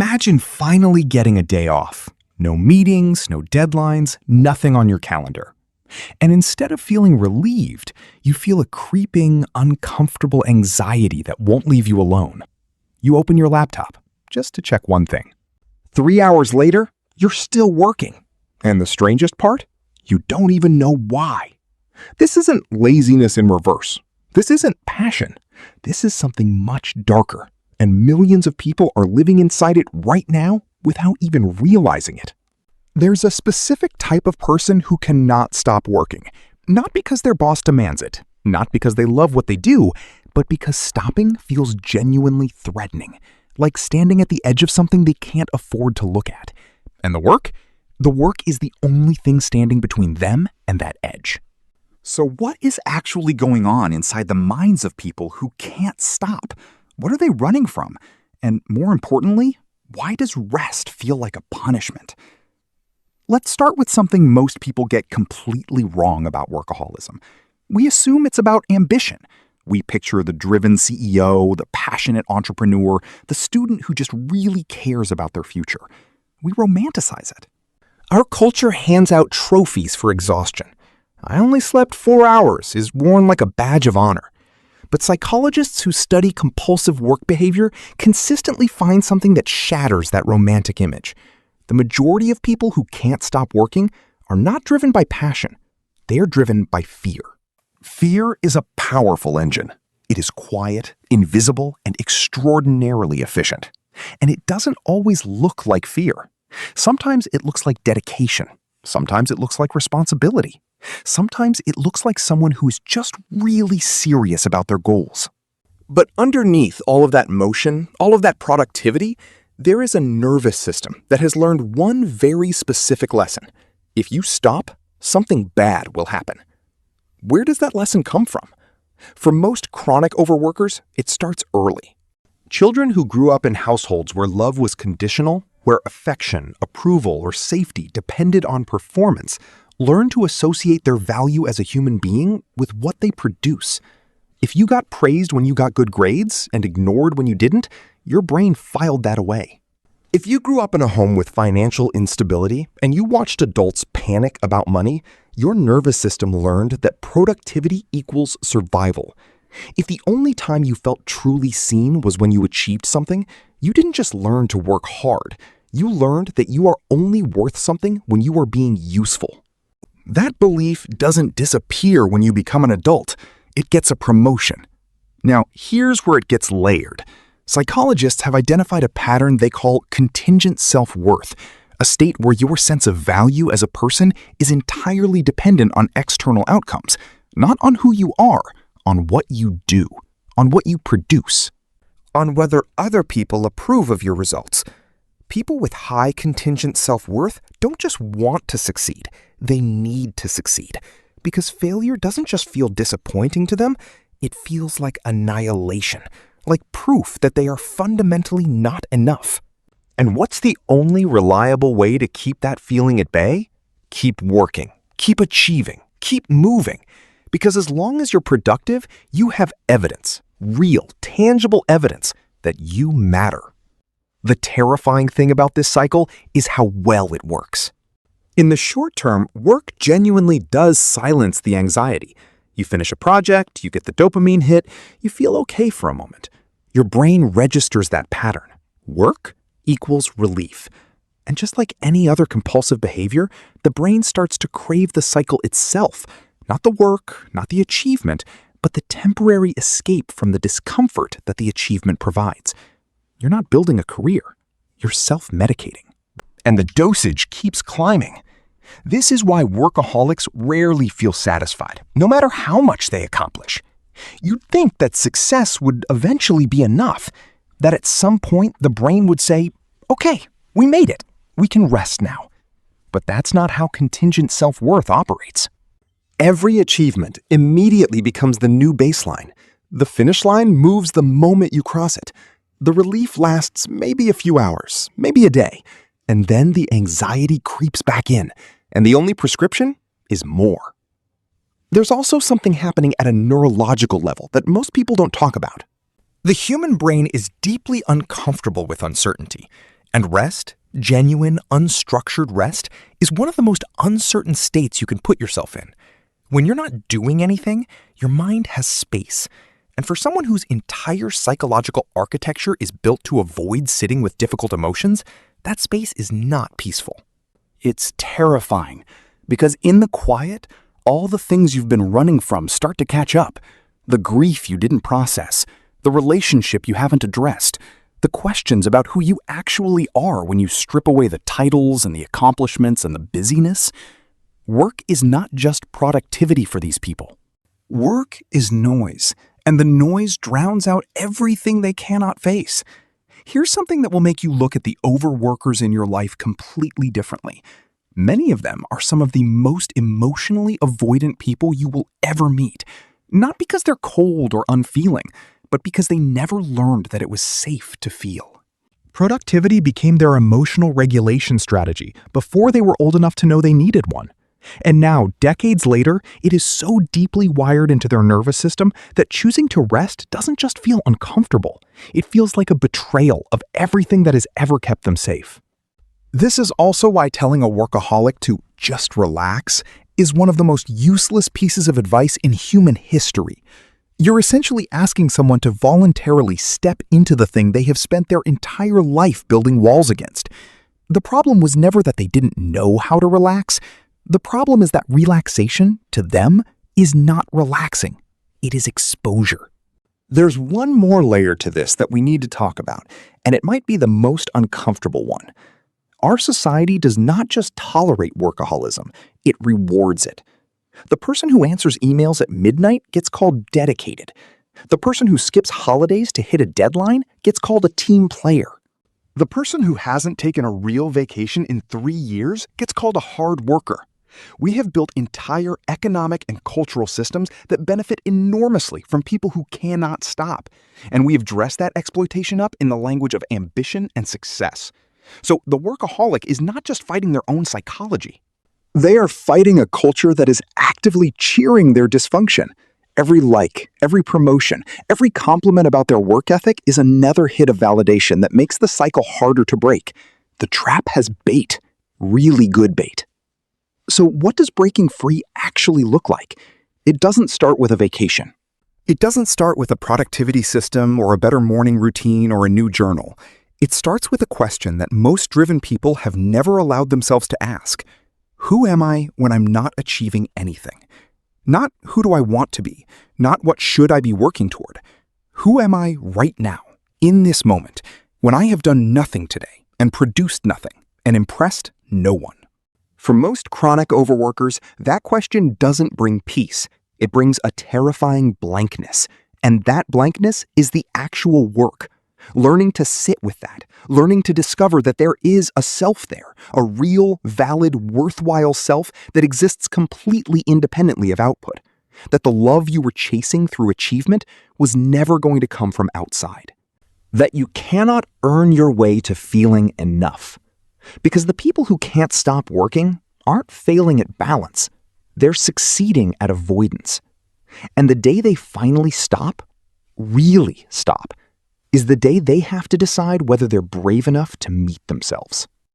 Imagine finally getting a day off. No meetings, no deadlines, nothing on your calendar. And instead of feeling relieved, you feel a creeping, uncomfortable anxiety that won't leave you alone. You open your laptop, just to check one thing. 3 hours later, you're still working. And the strangest part? You don't even know why. This isn't laziness in reverse. This isn't passion. This is something much darker, and millions of people are living inside it right now without even realizing it. There's a specific type of person who cannot stop working, not because their boss demands it, not because they love what they do, but because stopping feels genuinely threatening, like standing at the edge of something they can't afford to look at. And the work? The work is the only thing standing between them and that edge. So what is actually going on inside the minds of people who can't stop? What are they running from? And more importantly, why does rest feel like a punishment? Let's start with something most people get completely wrong about workaholism. We assume it's about ambition. We picture the driven CEO, the passionate entrepreneur, the student who just really cares about their future. We romanticize it. Our culture hands out trophies for exhaustion. I only slept 4 hours is worn like a badge of honor. But psychologists who study compulsive work behavior consistently find something that shatters that romantic image. The majority of people who can't stop working are not driven by passion. They are driven by fear. Fear is a powerful engine. It is quiet, invisible, and extraordinarily efficient. And it doesn't always look like fear. Sometimes it looks like dedication. Sometimes it looks like responsibility. Sometimes it looks like someone who is just really serious about their goals. But underneath all of that motion, all of that productivity, there is a nervous system that has learned one very specific lesson. If you stop, something bad will happen. Where does that lesson come from? For most chronic overworkers, it starts early. Children who grew up in households where love was conditional, where affection, approval, or safety depended on performance, learn to associate their value as a human being with what they produce. If you got praised when you got good grades and ignored when you didn't, your brain filed that away. If you grew up in a home with financial instability and you watched adults panic about money, your nervous system learned that productivity equals survival. If the only time you felt truly seen was when you achieved something, you didn't just learn to work hard. You learned that you are only worth something when you are being useful. That belief doesn't disappear when you become an adult. It gets a promotion. Now, here's where it gets layered. Psychologists have identified a pattern they call contingent self-worth, a state where your sense of value as a person is entirely dependent on external outcomes, not on who you are, on what you do, on what you produce, on whether other people approve of your results. People with high contingent self-worth don't just want to succeed, they need to succeed. Because failure doesn't just feel disappointing to them, it feels like annihilation, like proof that they are fundamentally not enough. And what's the only reliable way to keep that feeling at bay? Keep working, keep achieving, keep moving. Because as long as you're productive, you have evidence, real, tangible evidence that you matter. The terrifying thing about this cycle is how well it works. In the short term, work genuinely does silence the anxiety. You finish a project, you get the dopamine hit, you feel okay for a moment. Your brain registers that pattern. Work equals relief. And just like any other compulsive behavior, the brain starts to crave the cycle itself, not the work, not the achievement, but the temporary escape from the discomfort that the achievement provides. You're not building a career. You're self-medicating. And the dosage keeps climbing. This is why workaholics rarely feel satisfied, no matter how much they accomplish. You'd think that success would eventually be enough, that at some point the brain would say, okay, we made it. We can rest now. But that's not how contingent self-worth operates. Every achievement immediately becomes the new baseline. The finish line moves the moment you cross it. The relief lasts maybe a few hours, maybe a day, and then the anxiety creeps back in, and the only prescription is more. There's also something happening at a neurological level that most people don't talk about. The human brain is deeply uncomfortable with uncertainty, And rest, genuine, unstructured rest, is one of the most uncertain states you can put yourself in. When you're not doing anything, your mind has space. And for someone whose entire psychological architecture is built to avoid sitting with difficult emotions, that space is not peaceful. It's terrifying, because in the quiet, all the things you've been running from start to catch up. The grief you didn't process, the relationship you haven't addressed, the questions about who you actually are when you strip away the titles and the accomplishments and the busyness. Work is not just productivity for these people. Work is noise, and the noise drowns out everything they cannot face. Here's something that will make you look at the overworkers in your life completely differently. Many of them are some of the most emotionally avoidant people you will ever meet. Not because they're cold or unfeeling, but because they never learned that it was safe to feel. Productivity became their emotional regulation strategy before they were old enough to know they needed one. And now, decades later, it is so deeply wired into their nervous system that choosing to rest doesn't just feel uncomfortable. It feels like a betrayal of everything that has ever kept them safe. This is also why telling a workaholic to just relax is one of the most useless pieces of advice in human history. You're essentially asking someone to voluntarily step into the thing they have spent their entire life building walls against. The problem was never that they didn't know how to relax. The problem is that relaxation, to them, is not relaxing. It is exposure. There's one more layer to this that we need to talk about, and it might be the most uncomfortable one. Our society does not just tolerate workaholism, it rewards it. The person who answers emails at midnight gets called dedicated. The person who skips holidays to hit a deadline gets called a team player. The person who hasn't taken a real vacation in 3 years gets called a hard worker. We have built entire economic and cultural systems that benefit enormously from people who cannot stop. And we have dressed that exploitation up in the language of ambition and success. So the workaholic is not just fighting their own psychology. They are fighting a culture that is actively cheering their dysfunction. Every like, every promotion, every compliment about their work ethic is another hit of validation that makes the cycle harder to break. The trap has bait, really good bait. So what does breaking free actually look like? It doesn't start with a vacation. It doesn't start with a productivity system or a better morning routine or a new journal. It starts with a question that most driven people have never allowed themselves to ask. Who am I when I'm not achieving anything? Not who do I want to be, not what should I be working toward. Who am I right now, in this moment, when I have done nothing today and produced nothing and impressed no one? For most chronic overworkers, that question doesn't bring peace. It brings a terrifying blankness. And that blankness is the actual work. Learning to sit with that, learning to discover that there is a self there, a real, valid, worthwhile self that exists completely independently of output. That the love you were chasing through achievement was never going to come from outside. That you cannot earn your way to feeling enough. Because the people who can't stop working aren't failing at balance. They're succeeding at avoidance. And the day they finally stop, really stop, is the day they have to decide whether they're brave enough to meet themselves.